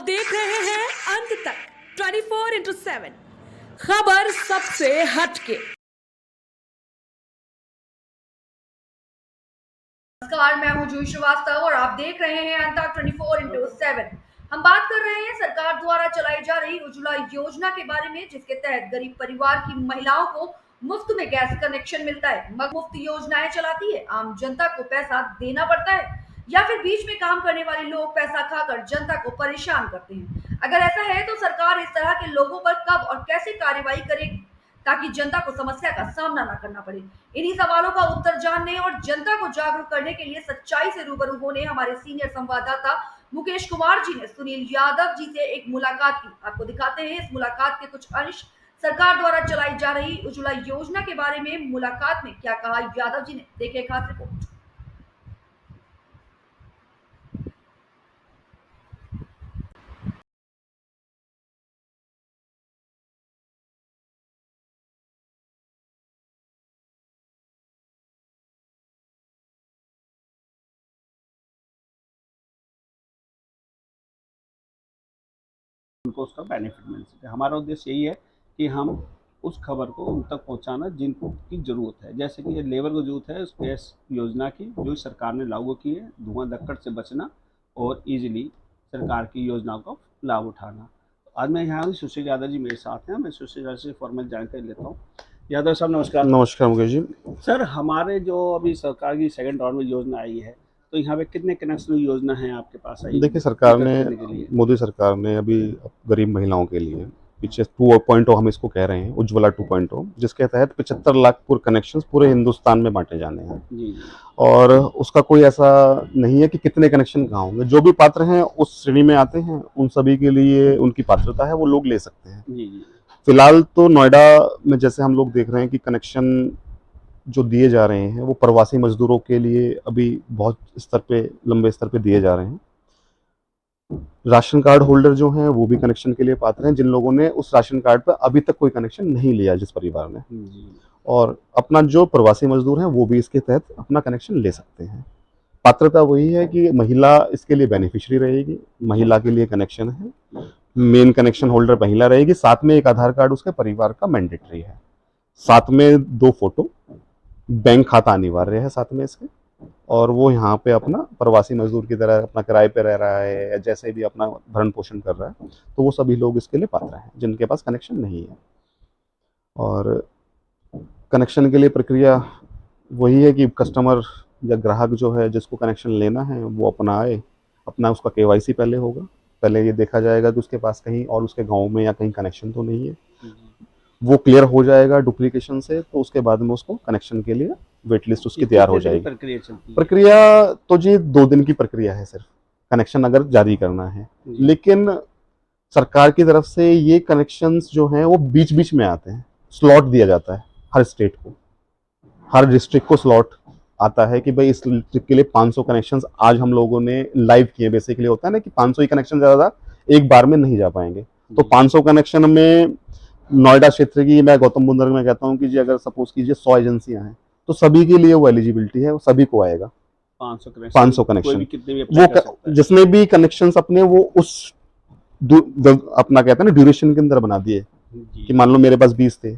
देख रहे हैं अंत तक 24/7 खबर सबसे हटके। नमस्कार, मैं हूं जूही श्रीवास्तव और आप देख रहे हैं अंत तक 24/7। हम बात कर रहे हैं सरकार द्वारा चलाई जा रही उज्ज्वला योजना के बारे में, जिसके तहत गरीब परिवार की महिलाओं को मुफ्त में गैस कनेक्शन मिलता है। मगर मुफ्त योजनाएं चलाती है, आम जनता को पैसा देना पड़ता है, या फिर बीच में काम करने वाले लोग पैसा खाकर जनता को परेशान करते हैं। अगर ऐसा है तो सरकार इस तरह के लोगों पर कब और कैसे कार्रवाई करेगी, ताकि जनता को समस्या का सामना न करना पड़े। इन्हीं सवालों का उत्तर जानने और जनता को जागरूक करने के लिए सच्चाई से रूबरू होने हमारे सीनियर संवाददाता मुकेश कुमार जी ने सुनील यादव जी से एक मुलाकात की। आपको दिखाते हैं इस मुलाकात के कुछ अंश। सरकार द्वारा चलाई जा रही उज्ज्वला योजना के बारे में मुलाकात में क्या कहा यादव जी ने, देखें खास रिपोर्ट। उनको उसका बेनिफिट मिल सके। हमारा उद्देश्य यही है कि हम उस खबर को उन तक पहुंचाना जिनको की ज़रूरत है। जैसे कि ये लेबर को ज़रूरत है उस गैस योजना की जो सरकार ने लागू की है, धुआं धक्कड़ से बचना और ईजिली सरकार की योजनाओं का लाभ उठाना। आज मैं यहाँ सुशील यादव जी मेरे साथ हैं, मैं सुशील यादव से फॉर्मल जानकारी लेता हूँ। यादव साहब नमस्कार। नमस्कार मुकेश जी। सर, हमारे जो अभी सरकार की सेकंड राउंड में योजना आई है, तो यहाँ पे कितने कनेक्शन योजना है आपके पास आई? देखिए, सरकार ने, मोदी सरकार ने अभी गरीब महिलाओं के लिए पीछे 2.0 हम इसको कह रहे हैं, उज्ज्वला 2.0, जिसके तहत 75 लाख पूरे कनेक्शंस पूरे हिंदुस्तान में बांटे जाने हैं। जी। और उसका कोई ऐसा नहीं है कि कितने कनेक्शन कहाँ होंगे, जो भी पात्र हैं उस श्रेणी में आते हैं, उन सभी के लिए उनकी पात्रता है, वो लोग ले सकते हैं। जी जी। फिलहाल तो नोएडा में जैसे हम लोग देख रहे हैं कि कनेक्शन जो दिए जा रहे हैं वो प्रवासी मजदूरों के लिए अभी बहुत स्तर पे, लंबे स्तर पे दिए जा रहे हैं। राशन कार्ड होल्डर जो हैं वो भी कनेक्शन के लिए पात्र हैं, जिन लोगों ने उस राशन कार्ड पर अभी तक कोई कनेक्शन नहीं लिया, जिस परिवार ने। और अपना जो प्रवासी मजदूर हैं वो भी इसके तहत अपना कनेक्शन ले सकते हैं। पात्रता वही है कि महिला इसके लिए बेनिफिशियरी रहेगी, महिला के लिए कनेक्शन है, मेन कनेक्शन होल्डर महिला रहेगी, साथ में एक आधार कार्ड उसके परिवार का मैंडेटरी है, साथ में 2 फोटो, बैंक खाता अनिवार्य है साथ में इसके। और वो यहाँ पे अपना प्रवासी मजदूर की तरह अपना किराए पे रह रहा है या जैसे भी अपना भरण पोषण कर रहा है, तो वो सभी लोग इसके लिए पात्र हैं जिनके पास कनेक्शन नहीं है। और कनेक्शन के लिए प्रक्रिया वही है कि कस्टमर या ग्राहक जो है जिसको कनेक्शन लेना है वो अपना आए, अपना उसका KYC पहले होगा। पहले ये देखा जाएगा कि उसके पास कहीं और उसके गाँव में या कहीं कनेक्शन तो नहीं है। वो क्लियर हो जाएगा डुप्लीकेशन से, तो उसके बाद में उसको कनेक्शन के लिए वेट लिस्ट उसकी तैयार हो जाएगी। प्रक्रिया तो जी 2 दिन की प्रक्रिया है सिर्फ, कनेक्शन अगर जारी करना है। लेकिन सरकार की तरफ से ये कनेक्शंस जो हैं वो बीच बीच में आते हैं, स्लॉट दिया जाता है हर स्टेट को, हर डिस्ट्रिक्ट को स्लॉट आता है कि भाई इस डिस्ट्रिक्ट के लिए 500 कनेक्शंस आज हम लोगों ने लाइव किए। बेसिकली होता है ना कि 500 ही कनेक्शन ज़्यादा एक बार में नहीं जा पाएंगे, तो 500 कनेक्शन में नोएडा क्षेत्र की, मैं गौतम बुद्ध नगर में कहता हूँ कि जी अगर सपोज कीजिए 100 एजेंसियां हैं तो सभी के लिए वो एलिजिबिलिटी है, वो सभी को आएगा 500 कनेक्शन। वो जिसने भी कनेक्शन अपने वो उस अपना कहते हैं ना ड्यूरेशन के अंदर बना दिए कि मान लो मेरे पास 20 थे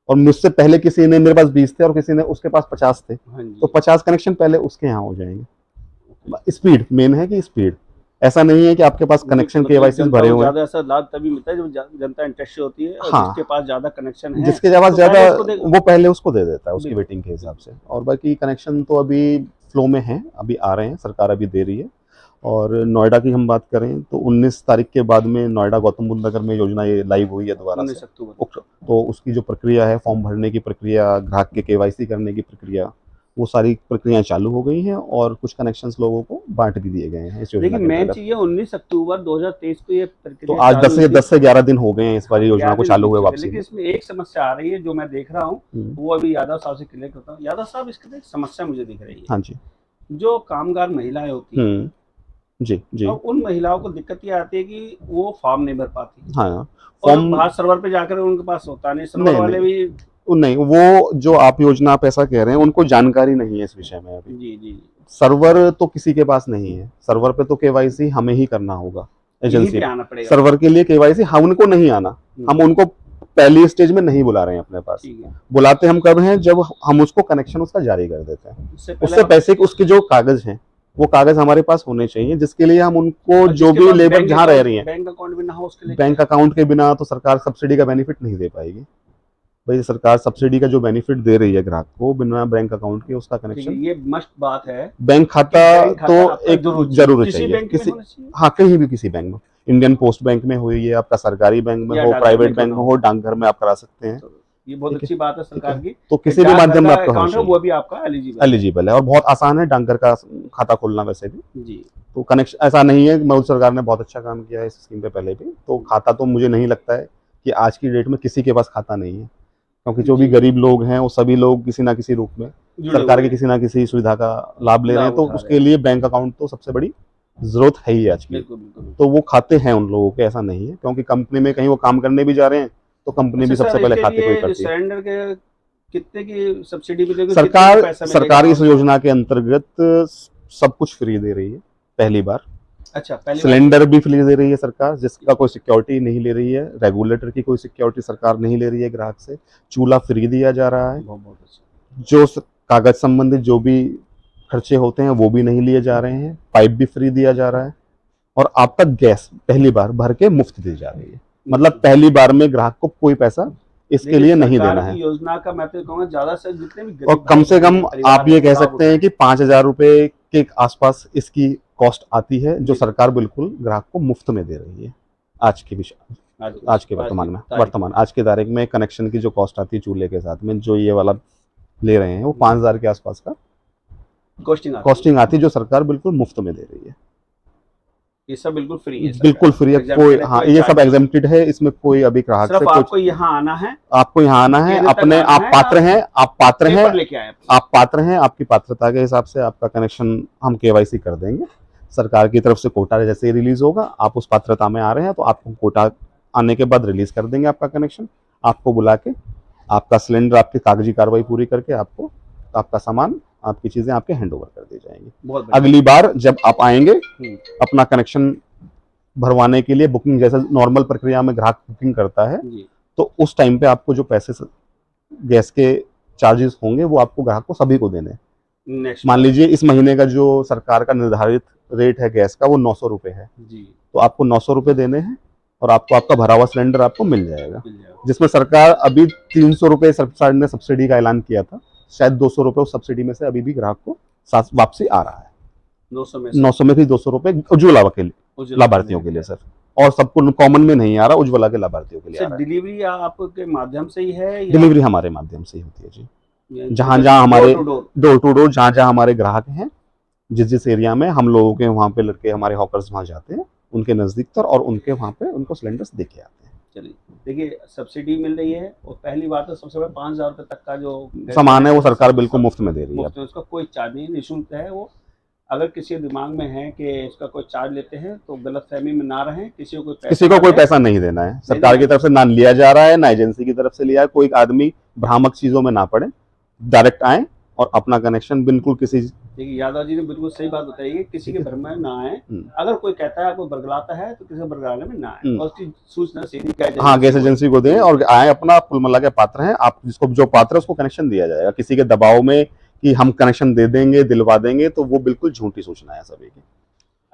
और मुझसे पहले किसी ने, मेरे पास 20 थे और किसी ने उसके पास 50 थे, तो 50 कनेक्शन पहले उसके यहाँ हो जाएंगे। स्पीड मेन है कि स्पीड, ऐसा नहीं है कि आपके पास कनेक्शन KYC भरे हुए हैं। ज्यादा ऐसा लाभ तभी मिलता है जब जनता इंटरेस्टेड होती है। हाँ, जिसके पास ज्यादा कनेक्शन है, जिसके पास ज्यादा वो पहले उसको दे देता है उसकी वेटिंग के हिसाब से। और बाकी कनेक्शन तो अभी फ्लो में है, अभी आ रहे हैं, सरकार अभी दे रही है। और नोएडा की हम बात करें तो 19 तारीख के बाद में नोएडा गौतम बुद्ध नगर में योजना ये लाइव हुई है दोबारा से। तो उसकी जो प्रक्रिया है, फॉर्म भरने की प्रक्रिया, ग्राहक के KYC करने की प्रक्रिया, वो सारी प्रक्रियाएं चालू हो गई हैं और कुछ कनेक्शंस लोगों को बांट भी दिए गए हैं इस योजना के मेन चीज 19 अक्टूबर 2023 को ये प्रक्रिया, तो आज 10 से 11 दिन हो गए हैं इस बार योजना को चालू हुए वापसी। लेकिन इसमें एक समस्या आ रही है जो मैं देख रहा हूँ, वो अभी यादव साहब से क्लियर करता हूँ। यादव साहब, इसके एक समस्या मुझे दिख रही है। हाँ जी। जो कामगार महिलाएं होती हैं, जी जी, और उन महिलाओं को दिक्कत ये आती है कि वो फॉर्म नहीं भर पाती। हाँ, फॉर्म बाहर सर्वर पे जाकर उनके पास होता नहीं, सर्वर वाले भी नहीं, वो जो आप योजना आप ऐसा कह रहे हैं उनको जानकारी नहीं है इस विषय में अभी। जी जी। सर्वर तो किसी के पास नहीं है, सर्वर पे तो KYC हमें ही करना होगा, एजेंसी पे आना पड़ेगा। सर्वर के लिए केवाईसी हम उनको नहीं आना, हम उनको पहली स्टेज में नहीं बुला रहे हैं अपने पास। ठीक है। बुलाते हम कब हैं, जब हम उसको कनेक्शन उसका जारी कर देते हैं। उससे पैसे उसके जो कागज हैं वो कागज हमारे पास होने चाहिए, जिसके लिए हम उनको जो भी लेबर जहाँ रह रही है, बैंक अकाउंट भी ना हो उसके लिए, बैंक अकाउंट के बिना तो सरकार सब्सिडी का बेनिफिट नहीं दे पाएगी। भाई सरकार सब्सिडी का जो बेनिफिट दे रही है ग्राहक को, बिना बैंक अकाउंट के उसका कनेक्शन, ये मस्ट बात है। बैंक खाता तो एक जरूर किसी चाहिए, बैंक में किसी होना चाहिए। हाँ कहीं भी किसी बैंक में, इंडियन पोस्ट बैंक में हो, ये आपका सरकारी बैंक में या हो, डाकघर प्राइवेट में बैंक में हो, डाकघर में आप करा सकते हैं। ये बहुत ठीक है, अच्छी बात है सरकार की। तो किसी भी माध्यम में आपका होना अकाउंट है चाहिए, वो भी आपका एलिजिबल है और बहुत आसान है डाकघर का खाता खोलना वैसे भी जी। तो कनेक्शन ऐसा नहीं है। मोदी सरकार ने बहुत अच्छा काम किया है इस स्कीम पे पहले भी, तो खाता तो मुझे नहीं लगता है कि आज की डेट में किसी के पास खाता नहीं है, क्योंकि जो भी गरीब लोग हैं वो सभी लोग किसी ना किसी रूप में सरकार की किसी ना किसी सुविधा का लाभ ले रहे हैं, तो उसके लिए बैंक अकाउंट तो सबसे बड़ी जरूरत है ही आज की। तो वो खाते हैं उन लोगों के, ऐसा नहीं है, क्योंकि कंपनी में कहीं वो काम करने भी जा रहे हैं तो कंपनी भी सबसे पहले खाते कोई करती है। सिलेंडर के कितने की सब्सिडी मिलेगी? सरकार इस योजना के अंतर्गत सब कुछ फ्री दे रही है पहली बार। अच्छा, पहली सिलेंडर भी फ्री दे रही है सरकार, जिसका कोई सिक्योरिटी नहीं ले रही है, रेगुलेटर की कोई सिक्योरिटी सरकार नहीं ले रही है ग्राहक से। चूल्हा फ्री दिया जा रहा है, बहुत अच्छा। जो कागज संबंधित जो भी खर्चे होते हैं वो भी नहीं लिए जा रहे हैं, पाइप भी फ्री दिया जा रहा है और आप तक गैस पहली बार भर के मुफ्त दी जा रही है। मतलब पहली बार में ग्राहक को कोई पैसा इसके लिए नहीं देना है। योजना का मैं तो कहूँगा ज्यादा से जितने भी और कम से कम आप ये कह सकते हैं कि 5,000 रुपए के आसपास इसकी कॉस्ट आती है, जो सरकार बिल्कुल ग्राहक को मुफ्त में दे रही है। आज के वर्तमान आज की तारीख में कनेक्शन की जो कॉस्ट आती है चूल्हे के साथ में, जो ये वाला ले रहे हैं वो 5,000 के आसपास का कॉस्टिंग आती है, जो सरकार बिल्कुल मुफ्त में दे रही है। ये सब बिल्कुल फ्री है, बिल्कुल फ्री है, कोई हाँ ये सब एग्जेम्प्टेड है, इसमें कोई अभी ग्राहक से आपको यहाँ आना है, अपने आप पात्र हैं, आप पात्र हैं, आपकी पात्रता के हिसाब से आपका कनेक्शन हम केवाईसी कर देंगे। सरकार की तरफ से कोटा जैसे ही रिलीज होगा, आप उस पात्रता में आ रहे हैं तो आपको कोटा आने के बाद रिलीज कर देंगे आपका कनेक्शन। आपको बुला के आपका सिलेंडर, आपकी कागजी कार्रवाई पूरी करके आपको आपका सामान, आपकी चीजें आपके हैंड ओवर कर दी जाएंगी। अगली बार जब आप आएंगे अपना कनेक्शन भरवाने के लिए, बुकिंग जैसे नॉर्मल प्रक्रिया में ग्राहक बुकिंग करता है, तो उस टाइम पे आपको जो पैसे गैस के चार्जेस होंगे वो आपको ग्राहक को सभी को देने। मान लीजिए इस महीने का जो सरकार का निर्धारित रेट है गैस का वो 900 रुपए है, तो आपको 900 रुपए देने हैं और आपको आपका भरा हुआ सिलेंडर आपको मिल जाएगा, जिसमें सरकार अभी 300 रुपए सरकार ने सब्सिडी का ऐलान किया था, शायद 200 रुपए उस सब्सिडी में से अभी भी ग्राहक को वापसी आ रहा है। 900 में भी 200 रुपए उज्ज्वला के लिए, लाभार्थियों के लिए सर, और सबको कॉमन में नहीं आ रहा, उज्ज्वला के लाभार्थियों के लिए आ रहा है। डिलीवरी आपके माध्यम से ही है? डिलीवरी हमारे माध्यम से ही होती है जी, जहाँ हमारे डोर टू डोर जहाँ हमारे ग्राहक हैं, जिस एरिया में हम लोगों के वहाँ पे लड़के हमारे हॉकर्स वहाँ जाते हैं, उनके नजदीक तक, और उनके वहाँ पे उनको सिलेंडर्स देके आते हैं। चलिए, देखिए सब्सिडी मिल रही है और पहली बात तो सबसे पहले 5,000 रुपए तक का जो सामान है वो सरकार बिल्कुल मुफ्त में दे रही है, उसका कोई चार्ज नहीं, निःशुल्क है वो। अगर किसी दिमाग में है कि इसका कोई चार्ज लेते हैं तो गलतफहमी में ना रहें, किसी को कोई पैसा नहीं देना है, सरकार की तरफ से ना लिया जा रहा है, ना एजेंसी की तरफ से लिया है। कोई आदमी भ्रामक चीजों में ना पड़े, डायरेक्ट आए और अपना कनेक्शन बिल्कुल किसी, देखिए यादव जी ने बिल्कुल सही बात बताई है, किसी के भ्रम में ना आए। अगर कोई कहता है कोई बरगलाता है तो किसी बरगलाने में ना आए, और उसकी सूचना सीधी हाँ गैस एजेंसी को दें और आए, अपना कुल मिला के पात्र हैं आप, जिसको जो पात्र है उसको कनेक्शन दिया जाएगा। किसी के दबाव में कि हम कनेक्शन दे देंगे, दिलवा देंगे, तो वो बिल्कुल झूठी सूचना है सभी की।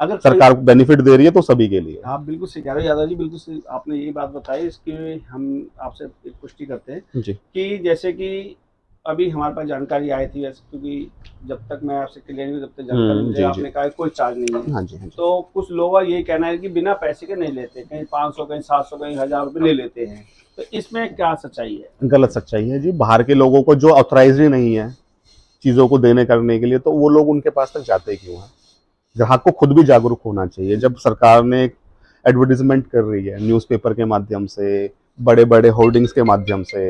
अगर सरकार बेनिफिट दे रही है तो सभी के लिए। आप बिल्कुल सही कह रहे हो यादव जी, बिल्कुल सही आपने ये बात बताई। इसकी हम आपसे एक पुष्टि करते हैं जी, कि जैसे कि अभी हमारे पास जानकारी आई थी, वैसे क्योंकि जब तक मैं आपसे क्लियर नहीं, जब तक जानकारी मुझे आपने कहा कोई चार्ज नहीं है। हाँ जी, हाँ जी। तो कुछ लोग ये कहना है कि बिना पैसे के नहीं लेते, कहीं 500, कहीं 700, कहीं 1,000 रुपये ले लेते हैं, तो इसमें क्या सच्चाई है? गलत सच्चाई है जी। बाहर के लोगों को जो ऑथराइज ही नहीं है चीज़ों को देने करने के लिए, तो वो लोग उनके पास तक जाते क्यों हैं? ग्राहक को खुद भी जागरूक होना चाहिए। जब सरकार ने एडवर्टीजमेंट कर रही है न्यूज़पेपर के माध्यम से, बड़े बड़े होर्डिंग्स के माध्यम से,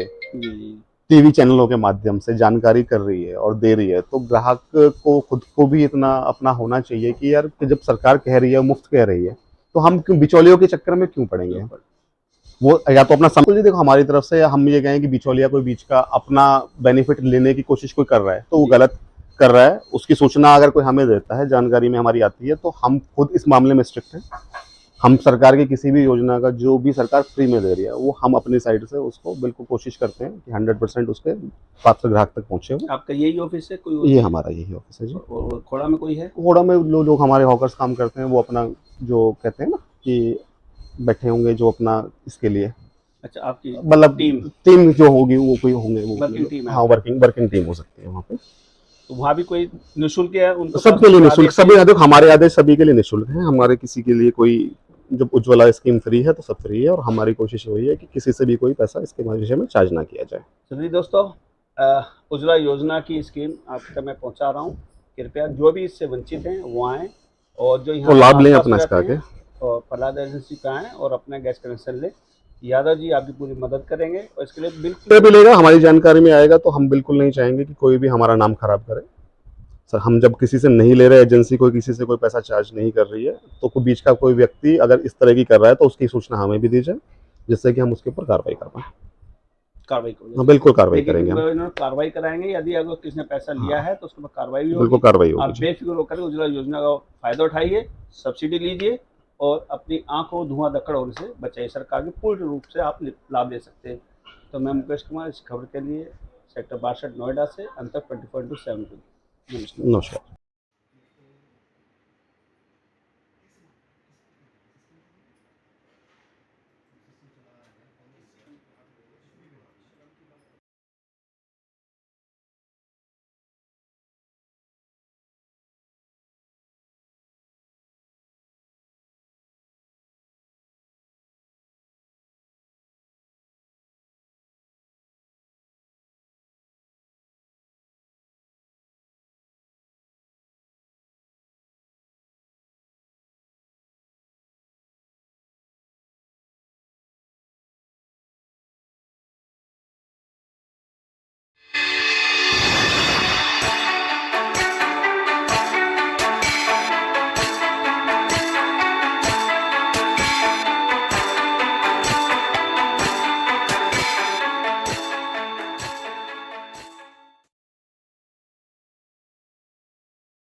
टीवी चैनलों के माध्यम से जानकारी कर रही है और दे रही है, तो ग्राहक को खुद को भी इतना अपना होना चाहिए कि यार जब सरकार कह रही है, मुफ्त कह रही है, तो हम क्यों बिचौलियों के चक्कर में क्यों पड़ेंगे? वो या तो अपना समझ, देखो हमारी तरफ से हम ये कहें कि बिचौलिया कोई बीच का अपना बेनिफिट लेने की कोशिश कोई कर रहा है तो वो गलत कर रहा है। उसकी सूचना अगर कोई हमें देता है, जानकारी में हमारी आती है, तो हम खुद इस मामले में स्ट्रिक्ट हैं हम सरकार की किसी भी योजना का जो भी सरकार फ्री में दे रही है वो हम अपनी साइड से उसको बिल्कुल कोशिश करते हैं कि 100% उसके पात्र ग्राहक तक पहुंचे हो। आपका यही ऑफिस है कोई और? ये हमारा यही ऑफिस है जी। और खोड़ा में कोई है? कोड़ा में लोग हमारे हॉकर्स काम करते हैं, वो अपना जो कहते हैं ना कि बैठे होंगे जो अपना इसके लिए, अच्छा, आपकी मतलब टीम जो होगी वो कोई होंगे, वो वर्किंग टीम है? हाँ, वर्किंग टीम हो सकती है वहाँ पे। तो वहाँ भी कोई निःशुल्क है उनको? सबके लिए निःशुल्क, सभी देखो हमारे आदेश सभी के लिए निःशुल्क हैं। हमारे किसी के लिए कोई, जब उज्ज्वला स्कीम फ्री है तो सब फ्री है, और हमारी कोशिश वही है कि किसी से भी कोई पैसा इसके विषय में चार्ज ना किया जाए। चलिए दोस्तों, उज्ज्वला योजना की स्कीम आप तक मैं पहुँचा रहा हूँ। कृपया जो भी इससे वंचित हैं वो आएँ और जो यहाँ वो लाभ लें आसपास अपना इसका रहते आगे। हैं और प्रहलाद एजेंसी पे आएँ और अपना गैस कनेक्शन लें। यादव जी आपकी पूरी मदद करेंगे और इसके लिए बिल्कुल भी लेगा, हमारी जानकारी में आएगा तो हम बिल्कुल नहीं चाहेंगे कि कोई भी हमारा नाम खराब करे। सर, हम जब किसी से नहीं ले रहे, एजेंसी कोई किसी से कोई पैसा चार्ज नहीं कर रही है, तो कोई बीच का कोई व्यक्ति अगर इस तरह की कर रहा है तो उसकी सूचना हमें भी दी जाए, जिससे कि हम उसके ऊपर कार्रवाई कर पाएं। कार्रवाई करेंगे। हाँ, बिल्कुल कार्रवाई करेंगे हम। इन्होंने कार्रवाई कराएंगे, यदि अगर किसी ने पैसा लिया है तो उसके ऊपर कार्रवाई भी होगी। बिल्कुल कार्रवाई आप होगी। बेफिक्र होकर उज्ज्वला योजना का फायदा उठाइए, सब्सिडी लीजिए और अपनी आंखों धुआं धक्कड़ होने से बचाइए। सरकार के पूर्ण रूप से आप लाभ ले सकते हैं। तो मैं मुकेश कुमार, इस खबर के लिए सेक्टर 62 नोएडा से अंतक 24/7। नमस्कार। नमस्कार।